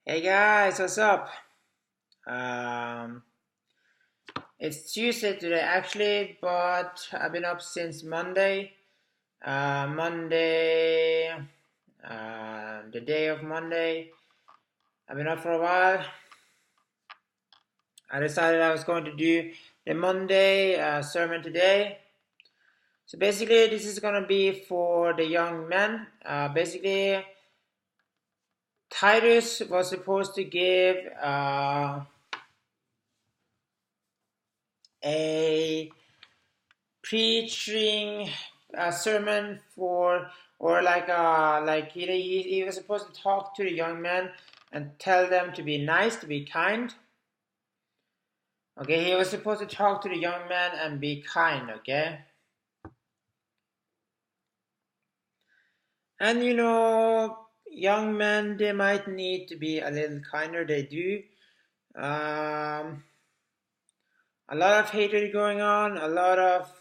Hey guys, what's up? Um, it's Tuesday today actually, but I've been up since Monday. Monday, the day of Monday. I've been up for a while. I decided I was going to do the Monday sermon today. So basically, this is going to be for the young men. Basically, Titus was supposed to give a preaching a sermon for or like he was supposed to talk to the young men and tell them to be nice, to be kind. Okay, he was supposed to talk to the young man and be kind. Okay, and young men, they might need to be a little kinder. They do. A lot of hatred going on, a lot of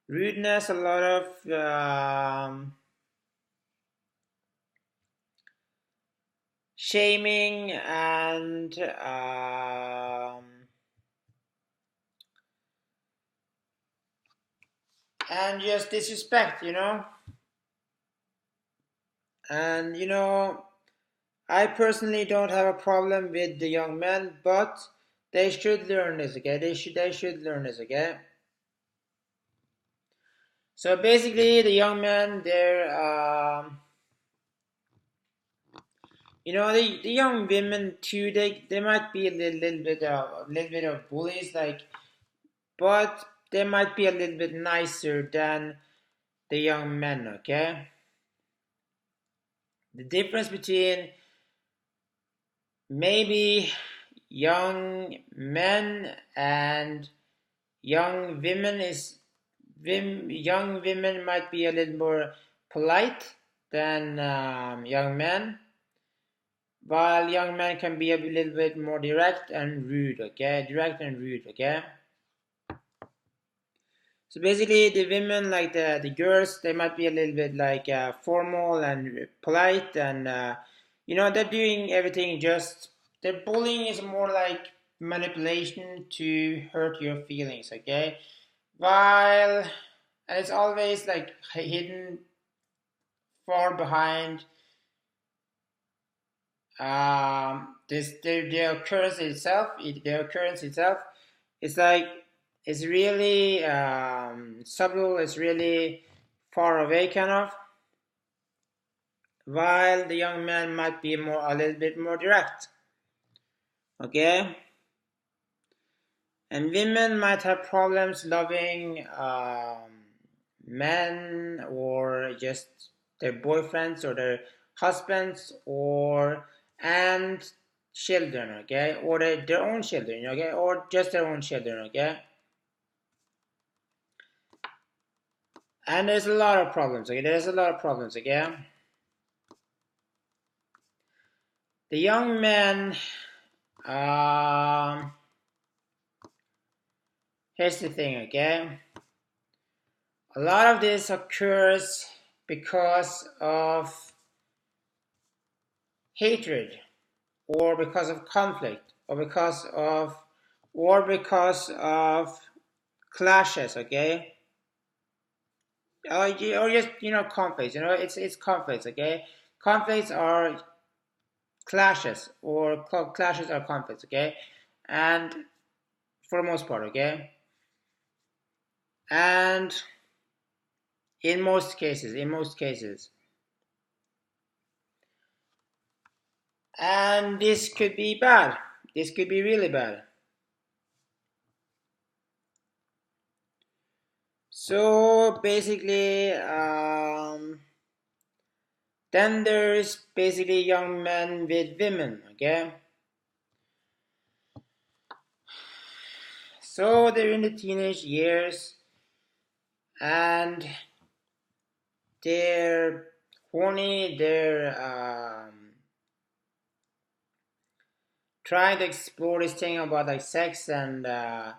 rudeness, a lot of shaming and just disrespect. And I personally don't have a problem with the young men, but they should learn this. Okay, they should learn this. Okay. So basically, the young men, the young women too. They might be a little bit of bullies, but they might be a little bit nicer than the young men. Okay. The difference between maybe young men and young women is young women might be a little more polite than young men, while young men can be a little bit more direct and rude. Okay, direct and rude. Okay. So basically, the women, like the girls, they might be a little bit formal and polite, and they're doing everything. Just their bullying is more like manipulation to hurt your feelings. Okay, while and it's always like hidden far behind this the occurrence itself. The occurrence itself, it's like it's really subtle. It's really far away, kind of. While the young man might be a little bit more direct. Okay, and women might have problems loving men or just their boyfriends or their husbands or and children. Okay, or their own children. Okay, or just their own children. Okay. And there's a lot of problems. Okay, there's a lot of problems. Okay, the young men. Um, Here's the thing. Okay, a lot of this occurs because of hatred, or because of conflict, or because of clashes. Okay, or just conflicts. It's conflicts. Okay, conflicts are clashes, or clashes are conflicts. Okay, and for the most part. Okay, and in most cases, and this could be bad. This could be really bad. So basically, then there's basically young men with women. Okay, so they're in the teenage years and they're horny. They're trying to explore this thing about like sex and the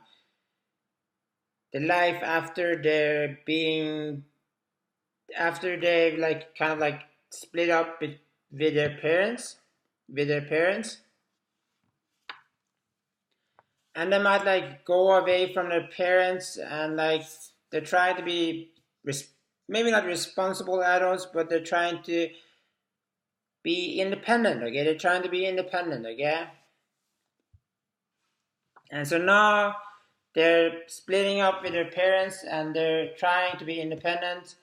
life after they've like kind of like split up with their parents. with their parents, and they might like go away from their parents, and like they're trying to be maybe not responsible adults, but they're trying to be independent. Okay, they're trying to be independent. Okay, and so now they're splitting up with their parents, and they're trying to be independent,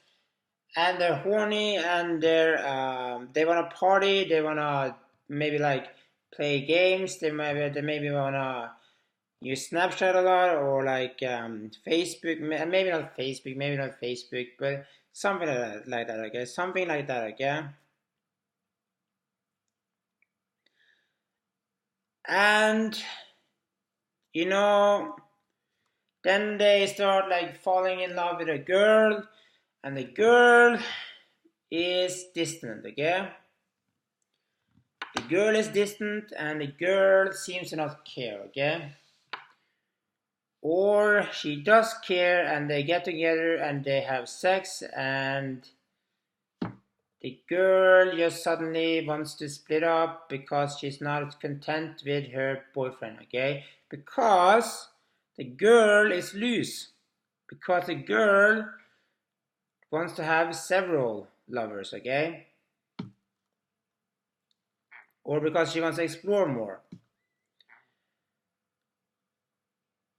and they're horny, and they want to party, they want to maybe like play games, they maybe want to use Snapchat a lot, or like Facebook, maybe not Facebook, but something like that, okay, something like that, okay. And you know, then they start like falling in love with a girl, and the girl is distant, okay. The girl is distant, and the girl seems to not care, okay? Or she does care, and they get together and they have sex, and the girl just suddenly wants to split up because she's not content with her boyfriend, okay? Because the girl is loose. Because the girl wants to have several lovers, okay? Or because she wants to explore more.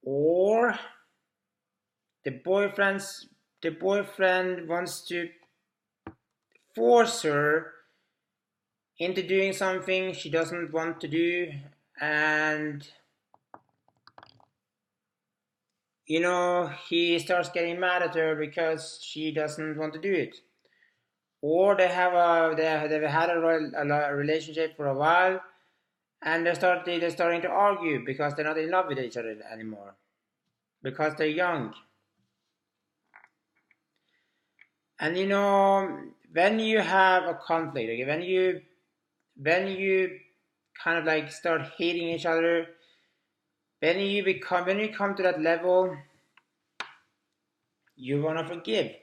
Or the boyfriend wants to force her into doing something she doesn't want to do, and he starts getting mad at her because she doesn't want to do it. Or they've had a relationship for a while, and they're starting to argue because they're not in love with each other anymore, because they're young. And when you have a conflict, okay, when you kind of like start hating each other, when you come to that level, you want to forgive,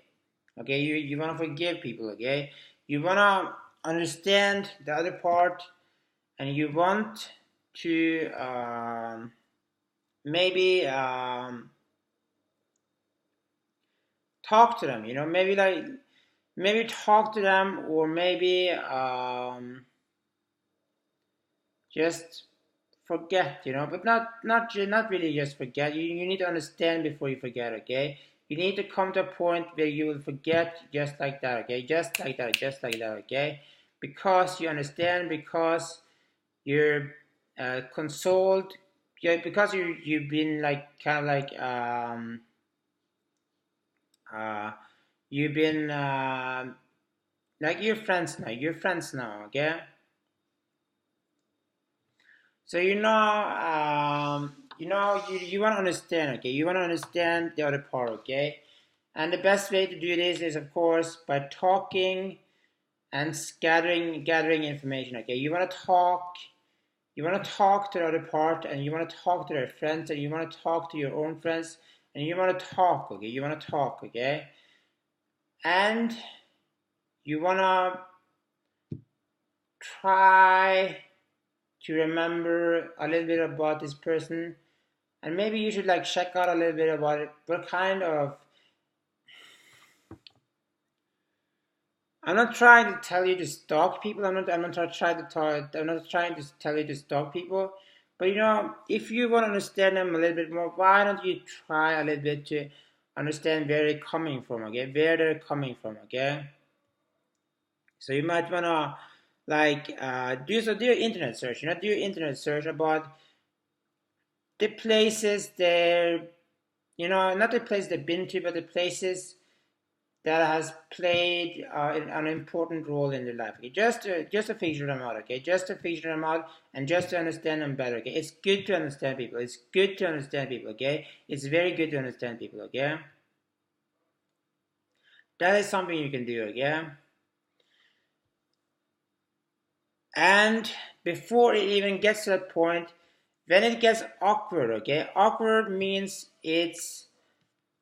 okay. You want to forgive people, okay. You want to understand the other part, and you want to maybe talk to them, maybe talk to them, or maybe just forget, but not really just forget. You need to understand before you forget, okay. You need to come to a point where you will forget just like that, okay, just like that, okay, because you understand, because you're consoled, yeah, because you've been like kind of like uh you've been like you're friends now, okay. So you want to understand, okay. You want to understand the other part, okay. And the best way to do this is, of course, by talking and gathering information, okay. You want to talk to the other part, and you want to talk to their friends, and you want to talk to your own friends, and you want to talk, okay. You want to talk, okay. And you want to try to remember a little bit about this person, and maybe you should like check out a little bit about it. What kind of I'm not trying to tell you to stalk people. I'm not trying to tell you to stalk people. But if you want to understand them a little bit more, why don't you try a little bit to understand where they're coming from, okay? Where they're coming from, okay? So you might wanna like do your internet search. Do your internet search about the places they're, not the place they've been to, but the places that has played an important role in their life. Okay, just to figure them out. Okay, just to figure them out, and just to understand them better. Okay, it's good to understand people. It's good to understand people. Okay, it's very good to understand people. Okay, that is something you can do. Okay, and before it even gets to that point, when it gets awkward. Okay, awkward means it's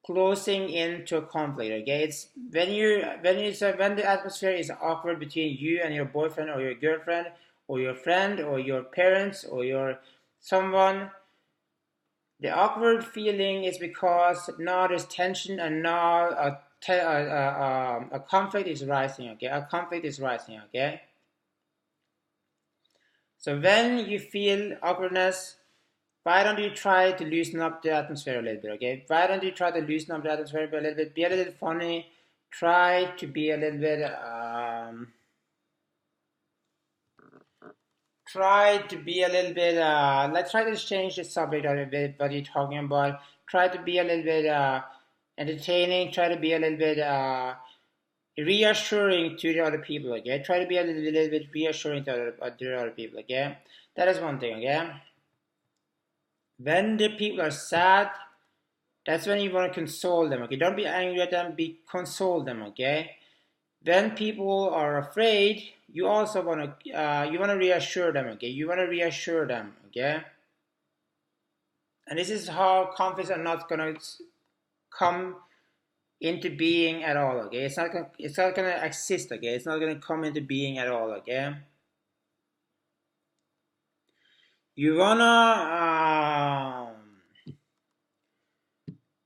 closing into a conflict, okay. It's when the atmosphere is awkward between you and your boyfriend or your girlfriend, or your friend or your parents or your someone, the awkward feeling is because now there's tension and now a conflict is rising, okay? A conflict is rising, okay? So when you feel awkwardness, why don't you try to loosen up the atmosphere a little bit, okay? Why don't you try to loosen up the atmosphere a little bit, be a little funny, try to be a little bit, let's try to change the subject a little bit, what you're talking about. Try to be a little bit entertaining, try to be a little bit reassuring to the other people, okay? Try to be a little bit reassuring to the other people, okay? That is one thing, okay? When the people are sad, that's when you want to console them, okay? Don't be angry at them, console them, okay? When people are afraid, you also want to reassure them, okay? You want to reassure them, okay? And this is how conflicts are not gonna come into being at all, okay? It's not gonna exist, okay? It's not gonna come into being at all, okay? You wanna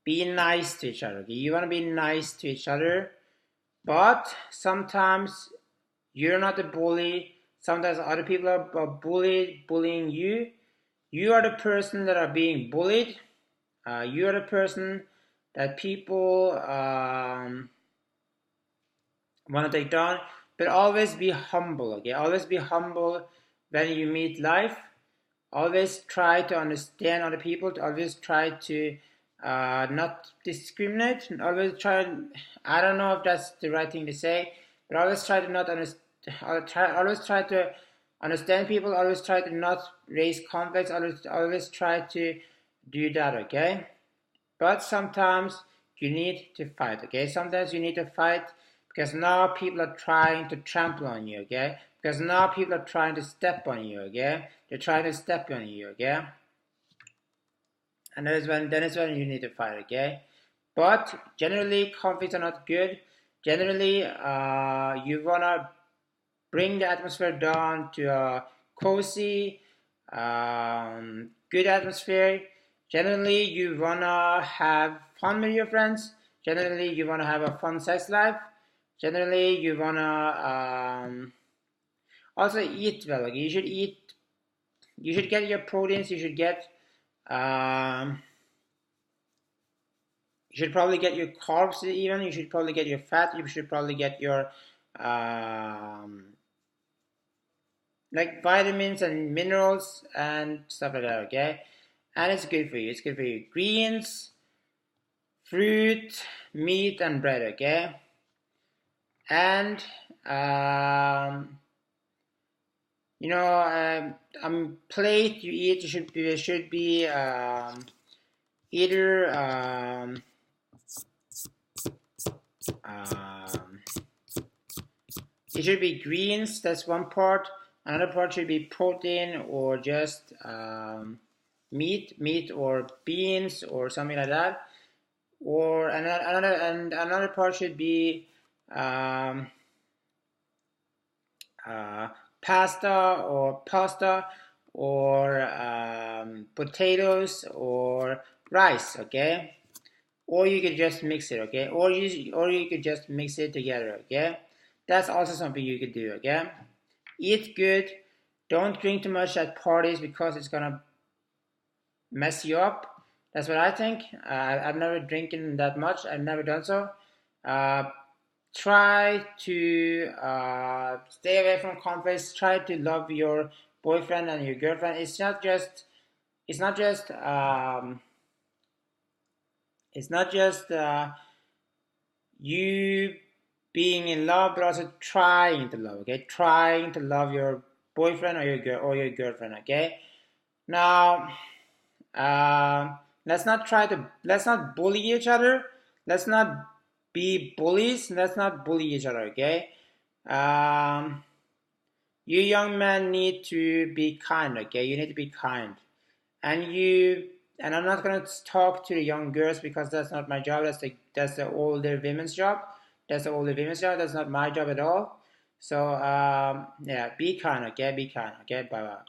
be nice to each other, okay? You wanna be nice to each other, but sometimes you're not the bully. Sometimes other people are bullying you. You are the person that are being bullied. You are the person that people want to take down. But always be humble, okay? Always be humble when you meet life. Always try to understand other people. Always try to not discriminate. Always try. I don't know if that's the right thing to say, but always try to not understand. Always try to understand people. Always try to not raise conflicts. Always try to do that. Okay. But sometimes you need to fight. Okay. Sometimes you need to fight because now people are trying to trample on you. Okay. Because now people are trying to step on you. Okay. They're trying to step on you. Okay. And then is when you need to fight, okay? But generally, conflicts are not good. Generally, you wanna bring the atmosphere down to a cozy, good atmosphere. Generally, you wanna have fun with your friends. Generally, you wanna have a fun sex life. Generally, you wanna also eat well. Like you should eat. You should get your proteins. You should get. You should probably get your carbs even. You should probably get your fat. You should probably get your like vitamins and minerals and stuff like that. Okay, and it's good for you. It's good for you. Greens, fruit, meat, and bread. Okay, and plate you eat should be either it should be greens, that's one part. Another part should be protein or just meat or beans or something like that. Or another part should be pasta or potatoes or rice, okay? Or you could just mix it, okay? Or you could just mix it together, okay? That's also something you could do, okay? Eat good. Don't drink too much at parties because it's gonna mess you up. That's what I think. I've never drinking that much. I've never done so. Try to stay away from conflicts. Try to love your boyfriend and your girlfriend. It's not just you being in love, but also trying to love. Okay, trying to love your boyfriend or your girlfriend. Okay. Now, let's not bully each other. Let's not be bullies. Let's not bully each other. Okay. You young men need to be kind. Okay, you need to be kind, and I'm not gonna talk to the young girls because that's not my job. That's the older women's job. That's the older women's job. That's not my job at all. So yeah, be kind, okay? Be kind, okay? Bye bye.